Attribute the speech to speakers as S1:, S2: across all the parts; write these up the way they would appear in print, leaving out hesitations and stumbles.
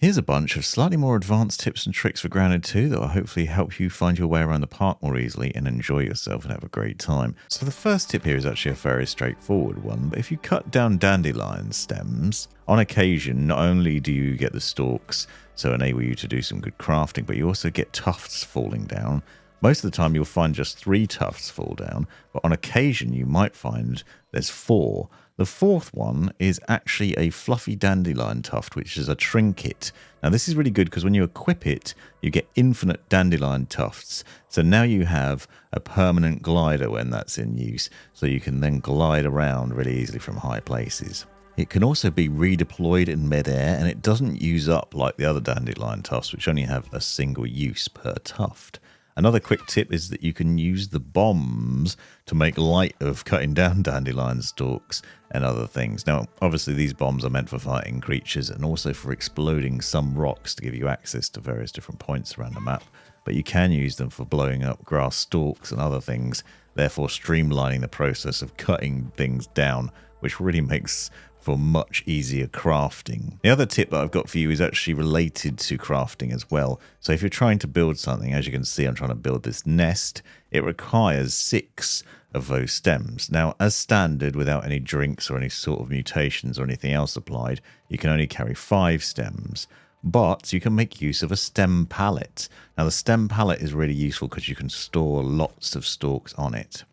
S1: Here's a bunch of slightly more advanced tips and tricks for Grounded 2 that will hopefully help you find your way around the park more easily and enjoy yourself and have a great time. So the first tip here is actually a very straightforward one, but if you cut down dandelion stems, on occasion not only do you get the stalks, so enable you to do some good crafting, but you also get tufts falling down. Most of the time you'll find just 3 tufts fall down, but on occasion you might find there's 4. The fourth one is actually a fluffy dandelion tuft, which is a trinket. Now this is really good because when you equip it, you get infinite dandelion tufts. So now you have a permanent glider when that's in use, so you can then glide around really easily from high places. It can also be redeployed in midair, and it doesn't use up like the other dandelion tufts, which only have a single use per tuft. Another quick tip is that you can use the bombs to make light of cutting down dandelion stalks and other things. Now, obviously these bombs are meant for fighting creatures and also for exploding some rocks to give you access to various different points around the map, but you can use them for blowing up grass stalks and other things, therefore streamlining the process of cutting things down, which really makes for much easier crafting. The other tip that I've got for you is actually related to crafting as well. So if you're trying to build something, as you can see I'm trying to build this nest, it requires 6 of those stems. Now as standard, without any drinks or any sort of mutations or anything else applied, you can only carry 5 stems. But you can make use of a stem pallet. Now the stem pallet is really useful because you can store lots of stalks on it.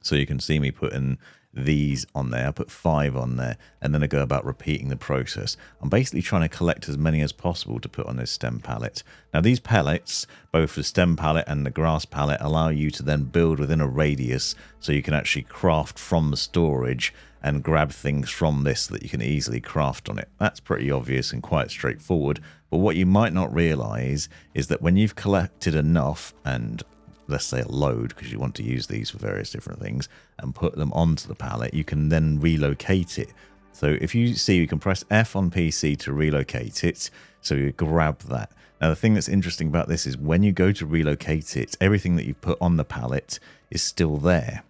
S1: So you can see me putting these on there. I put 5 on there, and then I go about repeating the process. I'm basically trying to collect as many as possible to put on this stem pallet. Now these pallets, both the stem pallet and the grass pallet, allow you to then build within a radius, so you can actually craft from the storage and grab things from this that you can easily craft on it. That's pretty obvious and quite straightforward, but what you might not realize is that when you've collected enough, and let's say a load, because you want to use these for various different things, and put them onto the pallet, you can then relocate it. So if you see, you can press F on PC to relocate it, so you grab that. Now the thing that's interesting about this is when you go to relocate it, everything that you've put on the pallet is still there.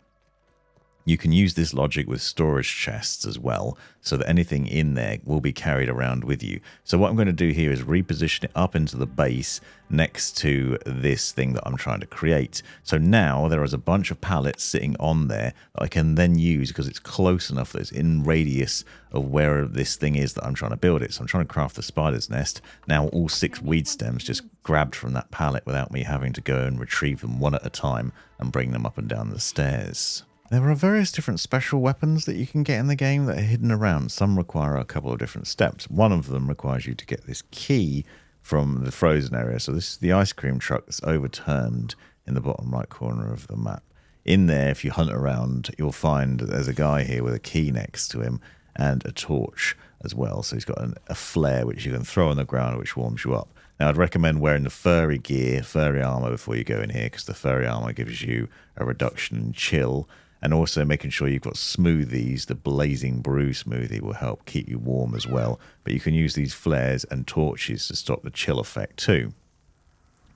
S1: You can use this logic with storage chests as well, so that anything in there will be carried around with you. So what I'm going to do here is reposition it up into the base next to this thing that I'm trying to create. So now there is a bunch of pallets sitting on there that I can then use because it's close enough that it's in radius of where this thing is that I'm trying to build it. So I'm trying to craft the spider's nest. Now all 6 weed stems just grabbed from that pallet without me having to go and retrieve them one at a time and bring them up and down the stairs. There are various different special weapons that you can get in the game that are hidden around. Some require a couple of different steps. One of them requires you to get this key from the frozen area. So this is the ice cream truck that's overturned in the bottom right corner of the map. In there, if you hunt around, you'll find there's a guy here with a key next to him and a torch as well. So he's got a flare which you can throw on the ground, which warms you up. Now, I'd recommend wearing the furry gear, furry armor before you go in here, because the furry armor gives you a reduction in chill. And also making sure you've got smoothies. The Blazing Brew smoothie will help keep you warm as well. But you can use these flares and torches to stop the chill effect too.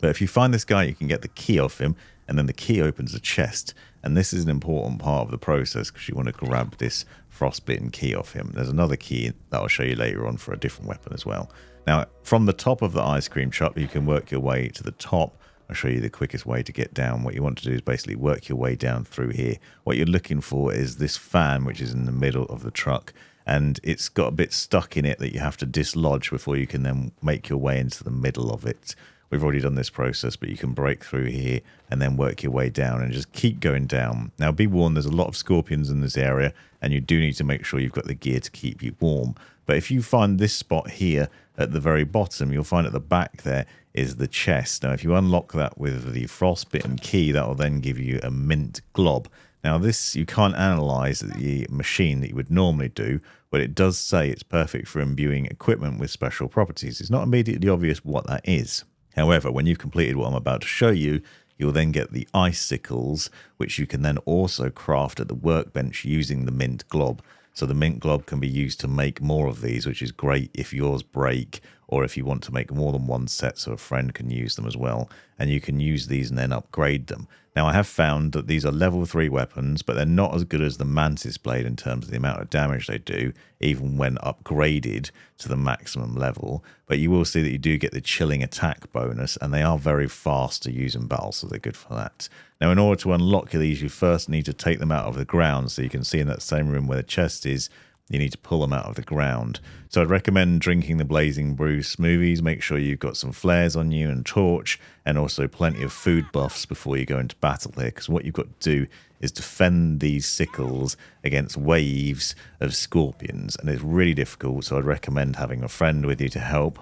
S1: But if you find this guy, you can get the key off him, and then the key opens a chest. And this is an important part of the process because you want to grab this frostbitten key off him. There's another key that I'll show you later on for a different weapon as well. Now, from the top of the ice cream truck, you can work your way to the top. I'll show you the quickest way to get down. What you want to do is basically work your way down through here. What you're looking for is this fan, which is in the middle of the truck, and it's got a bit stuck in it that you have to dislodge before you can then make your way into the middle of it. We've already done this process, but you can break through here and then work your way down and just keep going down. Now, be warned, there's a lot of scorpions in this area, and you do need to make sure you've got the gear to keep you warm. But if you find this spot here at the very bottom, you'll find at the back there is the chest. Now, if you unlock that with the frostbitten key, that will then give you a mint glob. Now, this, you can't analyze the machine that you would normally do, but it does say it's perfect for imbuing equipment with special properties. It's not immediately obvious what that is. However, when you've completed what I'm about to show you, you'll then get the icicles, which you can then also craft at the workbench using the mint glob. So the mint glob can be used to make more of these, which is great if yours break or if you want to make more than one set so a friend can use them as well, and you can use these and then upgrade them. Now, I have found that these are level 3 weapons, but they're not as good as the Mantis Blade in terms of the amount of damage they do, even when upgraded to the maximum level. But you will see that you do get the chilling attack bonus, and they are very fast to use in battle, so they're good for that. Now, in order to unlock these, you first need to take them out of the ground. So you can see in that same room where the chest is, you need to pull them out of the ground. So I'd recommend drinking the Blazing Brew smoothies. Make sure you've got some flares on you and torch, and also plenty of food buffs before you go into battle here, because what you've got to do is defend these sickles against waves of scorpions, and it's really difficult. So I'd recommend having a friend with you to help,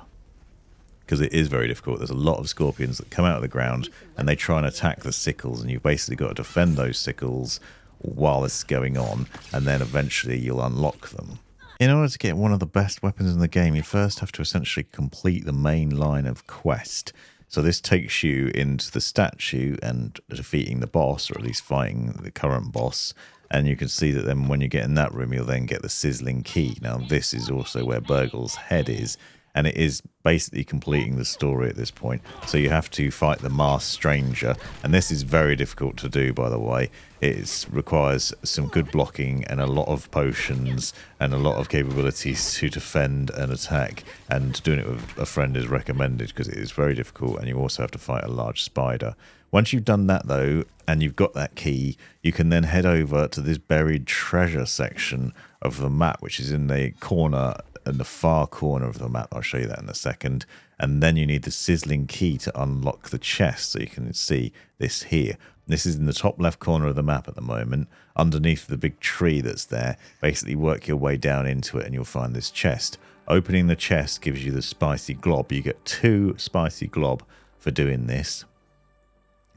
S1: because it is very difficult. There's a lot of scorpions that come out of the ground and they try and attack the sickles, and you've basically got to defend those sickles while this is going on, and then eventually you'll unlock them. In order to get one of the best weapons in the game, you first have to essentially complete the main line of quest. So this takes you into the statue and defeating the boss, or at least fighting the current boss. And you can see that then when you get in that room, you'll then get the sizzling key. Now this is also where Burgle's head is, and it is basically completing the story at this point. So you have to fight the masked stranger, and this is very difficult to do, by the way. It requires some good blocking and a lot of potions and a lot of capabilities to defend and attack, and doing it with a friend is recommended because it is very difficult, and you also have to fight a large spider. Once you've done that though, and you've got that key, you can then head over to this buried treasure section of the map, which is in the corner, in the far corner of the map. I'll show you that in a second. And then you need the sizzling key to unlock the chest. So you can see this here. This is in the top left corner of the map at the moment, underneath the big tree that's there. Basically work your way down into it and you'll find this chest. Opening the chest gives you the spicy glob. You get 2 spicy glob for doing this,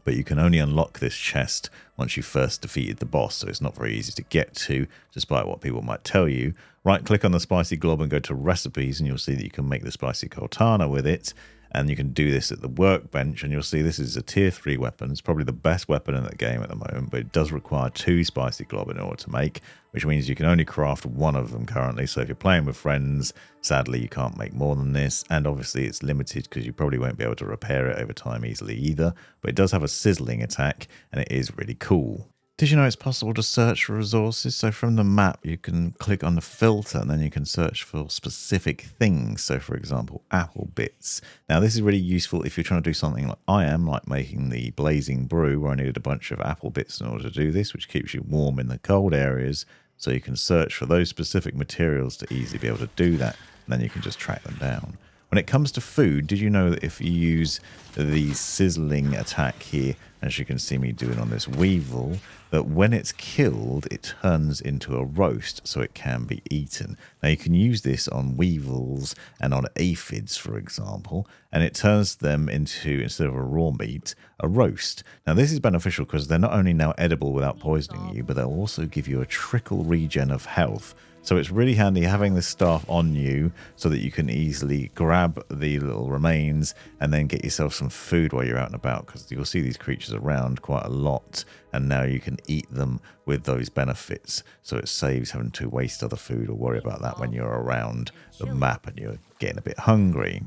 S1: but you can only unlock this chest once you've first defeated the boss, so it's not very easy to get to, despite what people might tell you. Right-click on the spicy glob and go to recipes, and you'll see that you can make the spicy Cortana with it, and you can do this at the workbench, and you'll see this is a tier 3 weapon. It's probably the best weapon in the game at the moment, but it does require 2 spicy glob in order to make, which means you can only craft 1 of them currently. So if you're playing with friends, sadly you can't make more than this, and obviously it's limited because you probably won't be able to repair it over time easily either, but it does have a sizzling attack and it is really cool. Did you know it's possible to search for resources? So from the map, you can click on the filter and then you can search for specific things. So for example, apple bits. Now this is really useful if you're trying to do something like I am, like making the blazing brew, where I needed a bunch of apple bits in order to do this, which keeps you warm in the cold areas. So you can search for those specific materials to easily be able to do that. And then you can just track them down. When it comes to food, did you know that if you use the sizzling attack here, as you can see me doing on this weevil, that when it's killed, it turns into a roast, so it can be eaten. Now you can use this on weevils and on aphids, for example, and it turns them into, instead of a raw meat, a roast. Now this is beneficial because they're not only now edible without poisoning you, but they'll also give you a trickle regen of health. So it's really handy having this staff on you so that you can easily grab the little remains and then get yourself some food while you're out and about, because you'll see these creatures around quite a lot, and now you can eat them with those benefits. So it saves having to waste other food or worry about that when you're around the map and you're getting a bit hungry.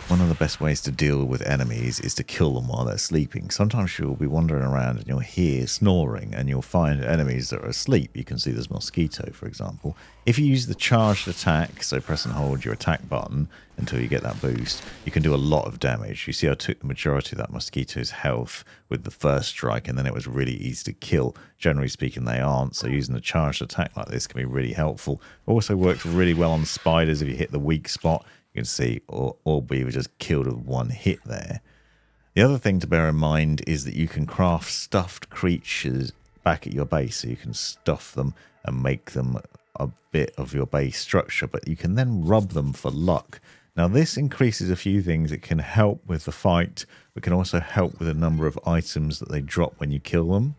S1: One of the best ways to deal with enemies is to kill them while they're sleeping. Sometimes you'll be wandering around and you'll hear snoring and you'll find enemies that are asleep. You can see there's Mosquito, for example. If you use the charged attack, so press and hold your attack button until you get that boost, you can do a lot of damage. You see I took the majority of that Mosquito's health with the first strike, and then it was really easy to kill. Generally speaking, they aren't, so using the charged attack like this can be really helpful. It also works really well on spiders if you hit the weak spot. You can see all beaver just killed with one hit there. The other thing to bear in mind is that you can craft stuffed creatures back at your base, so you can stuff them and make them a bit of your base structure, but you can then rub them for luck. Now this increases a few things. It can help with the fight, but can also help with a number of items that they drop when you kill them.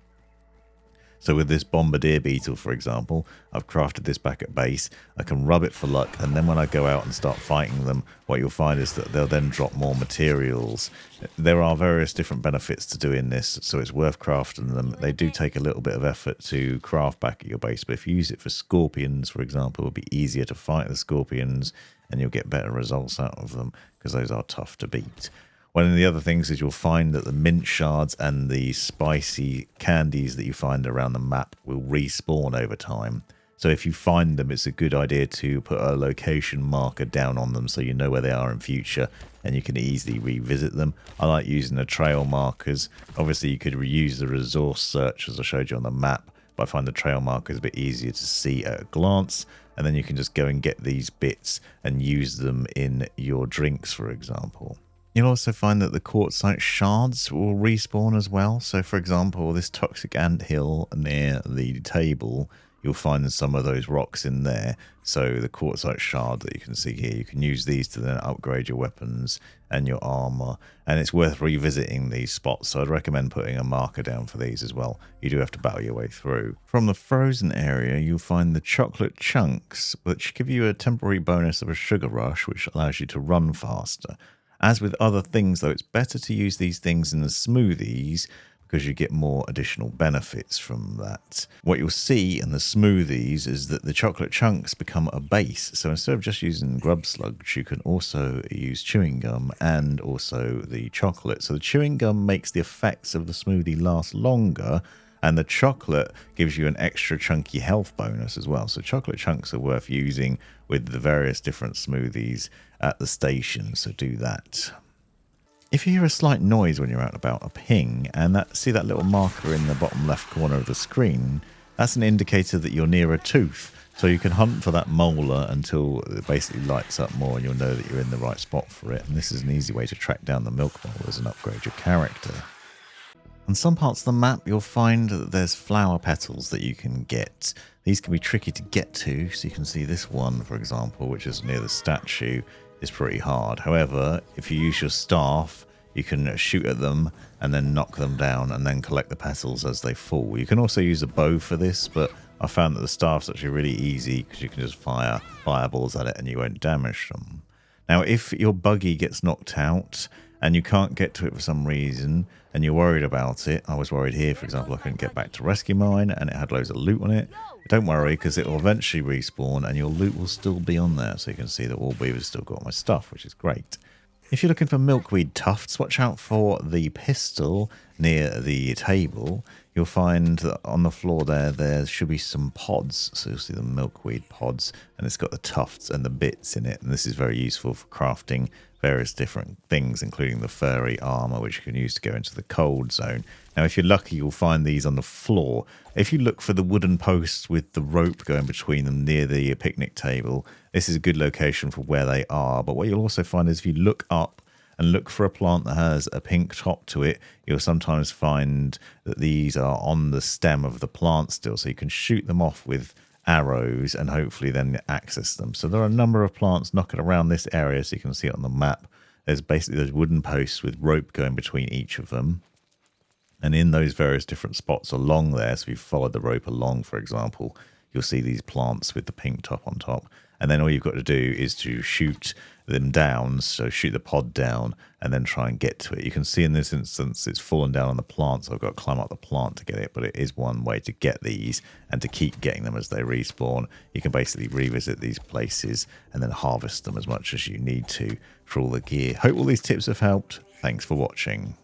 S1: So with this bombardier beetle, for example, I've crafted this back at base. I can rub it for luck, and then when I go out and start fighting them, what you'll find is that they'll then drop more materials. There are various different benefits to doing this, so it's worth crafting them. They do take a little bit of effort to craft back at your base, but if you use it for scorpions, for example, it would be easier to fight the scorpions, and you'll get better results out of them because those are tough to beat. One of the other things is you'll find that the mint shards and the spicy candies that you find around the map will respawn over time. So if you find them, it's a good idea to put a location marker down on them so you know where they are in future and you can easily revisit them. I like using the trail markers. Obviously, you could reuse the resource search as I showed you on the map, but I find the trail markers a bit easier to see at a glance. And then you can just go and get these bits and use them in your drinks, for example. You'll also find that the quartzite shards will respawn as well. So, for example, this toxic anthill near the table, you'll find some of those rocks in there. So the quartzite shard that you can see here, you can use these to then upgrade your weapons and your armor. And it's worth revisiting these spots. So I'd recommend putting a marker down for these as well. You do have to battle your way through. From the frozen area, you'll find the chocolate chunks, which give you a temporary bonus of a sugar rush, which allows you to run faster. As with other things, though, it's better to use these things in the smoothies because you get more additional benefits from that. What you'll see in the smoothies is that the chocolate chunks become a base. So instead of just using grub slugs, you can also use chewing gum and also the chocolate. So the chewing gum makes the effects of the smoothie last longer, and the chocolate gives you an extra chunky health bonus as well. So chocolate chunks are worth using with the various different smoothies at the station, so do that. If you hear a slight noise when you're out and about, a ping, and see that little marker in the bottom left corner of the screen, that's an indicator that you're near a tooth. So you can hunt for that molar until it basically lights up more and you'll know that you're in the right spot for it. And this is an easy way to track down the milk molars and upgrade your character. On some parts of the map, you'll find that there's flower petals that you can get. These can be tricky to get to, so you can see this one, for example, which is near the statue, is pretty hard. However, if you use your staff, you can shoot at them and then knock them down and then collect the petals as they fall. You can also use a bow for this, but I found that the staff's actually really easy because you can just fire fireballs at it and you won't damage them. Now, if your buggy gets knocked out and you can't get to it for some reason and you're worried about it, I was worried here, for example, I couldn't get back to rescue mine and it had loads of loot on it. Don't worry, because it will eventually respawn and your loot will still be on there. So you can see that all beavers still got my stuff, which is great. If you're looking for milkweed tufts, watch out for the pistol near the table. You'll find that on the floor there should be some pods. So you'll see the milkweed pods, and it's got the tufts and the bits in it. And this is very useful for crafting various different things, including the furry armor, which you can use to go into the cold zone. Now, if you're lucky, you'll find these on the floor. If you look for the wooden posts with the rope going between them near the picnic table, this is a good location for where they are. But what you'll also find is if you look up and look for a plant that has a pink top to it, you'll sometimes find that these are on the stem of the plant still. So you can shoot them off with arrows and hopefully then access them. So there are a number of plants knocking around this area, so you can see it on the map. There's basically those wooden posts with rope going between each of them. And in those various different spots along there, so if you follow the rope along, for example, you'll see these plants with the pink top on top. And then all you've got to do is to shoot them down, so shoot the pod down and then try and get to it. You can see in this instance it's fallen down on the plant, so I've got to climb up the plant to get it, but it is one way to get these and to keep getting them as they respawn. You can basically revisit these places and then harvest them as much as you need to for all the gear. Hope all these tips have helped. Thanks for watching.